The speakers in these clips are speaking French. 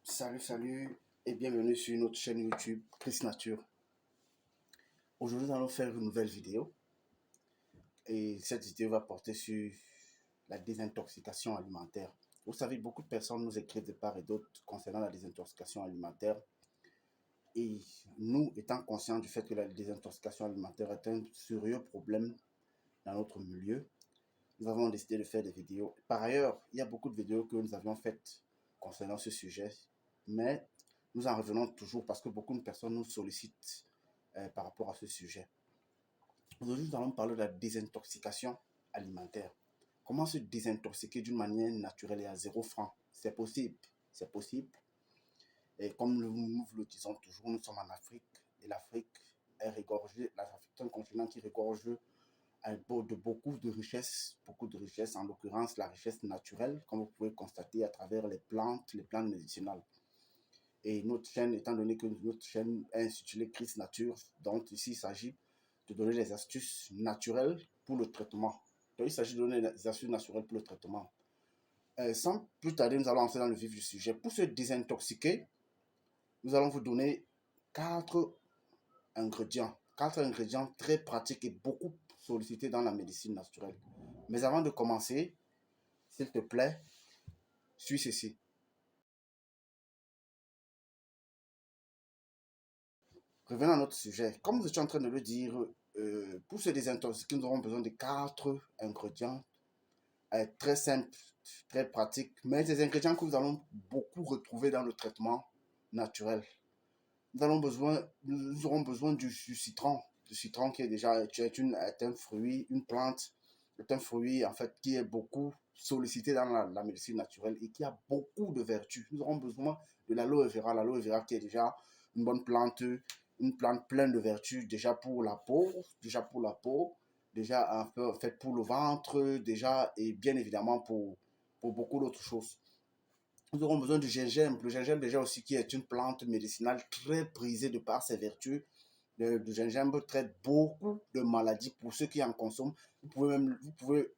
Salut et bienvenue sur notre chaîne YouTube Chris Nature. Aujourd'hui, nous allons faire une nouvelle vidéo et cette vidéo va porter sur la désintoxication alimentaire. Vous savez, beaucoup de personnes nous écrivent de part et d'autre concernant la désintoxication alimentaire et nous, étant conscients du fait que la désintoxication alimentaire est un sérieux problème dans notre milieu, nous avons décidé de faire des vidéos. Par ailleurs, il y a beaucoup de vidéos que nous avions faites concernant ce sujet, mais nous en revenons toujours parce que beaucoup de personnes nous sollicitent par rapport à ce sujet. Aujourd'hui, nous allons parler de la désintoxication alimentaire. Comment se désintoxiquer d'une manière naturelle et à 0 franc? C'est possible, c'est possible. Et comme nous vous le disons toujours, nous sommes en Afrique et l'Afrique est regorgée, l'Afrique est un continent qui regorge de beaucoup de richesses, en l'occurrence la richesse naturelle, comme vous pouvez constater à travers les plantes médicinales. Et notre chaîne, étant donné que notre chaîne est intitulée Chris Nature, donc ici il s'agit de donner des astuces naturelles pour le traitement. Donc il s'agit de donner des astuces naturelles pour le traitement. Sans plus tarder, nous allons entrer dans le vif du sujet. Pour se désintoxiquer, nous allons vous donner 4 ingrédients. 4 ingrédients très pratiques et beaucoup sollicités dans la médecine naturelle. Mais avant de commencer, s'il te plaît, suis ceci. Revenons à notre sujet. Comme je suis en train de le dire, pour se désintoxiquer, nous aurons besoin de 4 ingrédients très simples, très pratiques, mais des ingrédients que nous allons beaucoup retrouver dans le traitement naturel. Nous aurons besoin du citron. Le citron qui est déjà est un fruit, une plante, est un fruit en fait qui est beaucoup sollicité dans la médecine naturelle et qui a beaucoup de vertus. Nous aurons besoin de l'aloe vera qui est déjà une bonne plante, une plante pleine de vertus déjà pour la peau, déjà un peu fait pour le ventre, déjà et bien évidemment pour beaucoup d'autres choses. Nous aurons besoin du gingembre. Le gingembre déjà aussi qui est une plante médicinale très prisée de par ses vertus. Le gingembre traite beaucoup de maladies pour ceux qui en consomment. Vous pouvez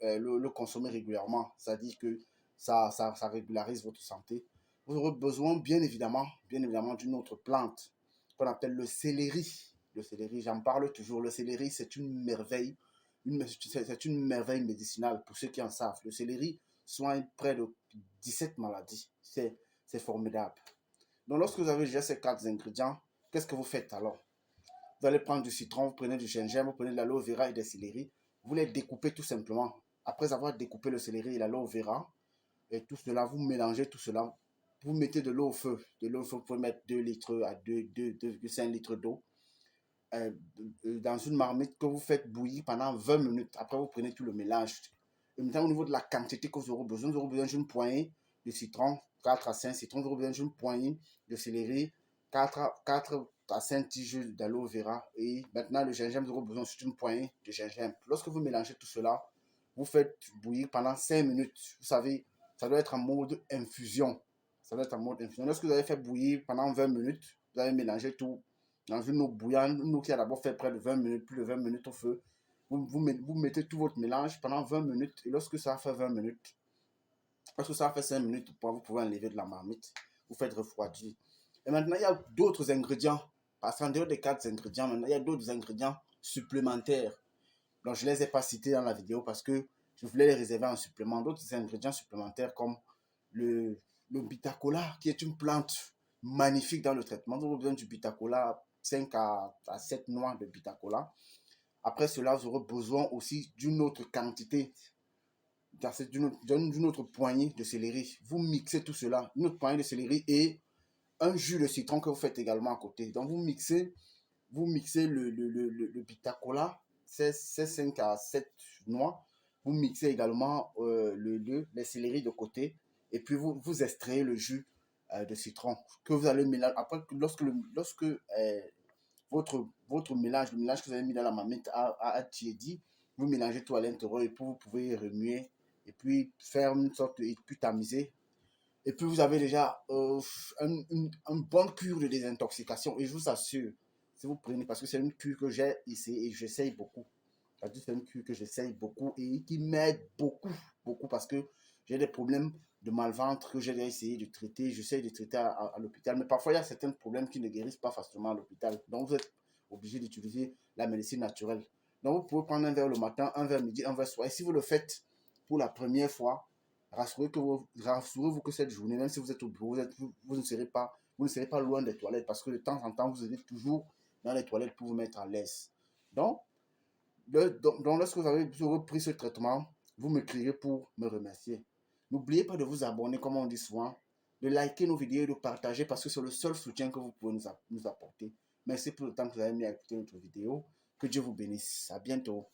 le consommer régulièrement. C'est-à-dire que ça régularise votre santé. Vous aurez besoin bien évidemment d'une autre plante qu'on appelle le céleri. Le céleri, j'en parle toujours. Le céleri, c'est une merveille. C'est une merveille médicinale pour ceux qui en savent. Le céleri soigne près de 17 maladies. C'est formidable. Donc, lorsque vous avez déjà ces 4 ingrédients, qu'est-ce que vous faites alors? Vous allez prendre du citron, vous prenez du gingembre, vous prenez de l'aloe vera et des céleri. Vous les découpez tout simplement. Après avoir découpé le céleri et l'aloe vera, et tout cela, vous mélangez tout cela. Vous mettez de l'eau au feu. De l'eau au feu, vous pouvez mettre 2 litres à 2,5 litres d'eau dans une marmite que vous faites bouillir pendant 20 minutes. Après, vous prenez tout le mélange. Et maintenant, au niveau de la quantité que vous aurez besoin d'une poignée de citron, 4 à 5 citrons, vous aurez besoin d'une poignée de céleri, 4 à 5 tiges d'aloe vera. Et maintenant, le gingembre, vous aurez besoin d'une poignée de gingembre. Lorsque vous mélangez tout cela, vous faites bouillir pendant 5 minutes. Vous savez, ça doit être en mode infusion. Lorsque vous avez fait bouillir pendant 20 minutes, vous avez mélangé tout dans une eau bouillante, une eau qui a d'abord fait près de 20 minutes, plus de 20 minutes au feu. Vous mettez tout votre mélange pendant 20 minutes et lorsque ça a fait 20 minutes, lorsque ça a fait 5 minutes, vous pouvez enlever de la marmite, vous faites refroidir. Et maintenant, il y a d'autres ingrédients, parce qu'en dehors des 4 ingrédients, maintenant, il y a d'autres ingrédients supplémentaires. Donc, je ne les ai pas cités dans la vidéo parce que je voulais les réserver en supplément. D'autres ingrédients supplémentaires comme le bitacola, qui est une plante magnifique dans le traitement. Vous aurez besoin du bitacola, 5 à 7 noix de bitacola. Après cela, vous aurez besoin aussi d'une autre quantité, d'une autre poignée de céleri. Vous mixez tout cela, une autre poignée de céleri et un jus de citron que vous faites également à côté. Donc, vous mixez le bitacola, c'est 5 à 7 noix. Vous mixez également les céleris de côté et puis vous extrayez le jus de citron que vous allez mélanger. Après, lorsque votre mélange, le mélange que vous avez mis dans la marmite a tiédi, vous mélangez tout à l'intérieur et puis vous pouvez remuer et puis faire une sorte et puis tamiser. Et puis vous avez déjà une bonne cure de désintoxication et je vous assure, si vous prenez, parce que c'est une cure que j'ai ici et j'essaye beaucoup. C'est une cure que j'essaye beaucoup et qui m'aide beaucoup parce que j'ai des problèmes de mal-ventre que j'ai essayé de traiter. J'essaie de traiter à l'hôpital. Mais parfois, il y a certains problèmes qui ne guérissent pas facilement à l'hôpital. Donc, vous êtes obligé d'utiliser la médecine naturelle. Donc, vous pouvez prendre un verre le matin, un verre midi, un verre soir. Et si vous le faites pour la première fois, rassurez-vous que cette journée, même si vous êtes au bureau, vous ne serez pas loin des toilettes parce que de temps en temps, vous êtes toujours dans les toilettes pour vous mettre à l'aise. Donc, lorsque vous avez pris ce traitement, vous me crierez pour me remercier. N'oubliez pas de vous abonner, comme on dit souvent, de liker nos vidéos et de partager parce que c'est le seul soutien que vous pouvez nous apporter. Merci pour le temps que vous avez mis à écouter notre vidéo. Que Dieu vous bénisse. À bientôt.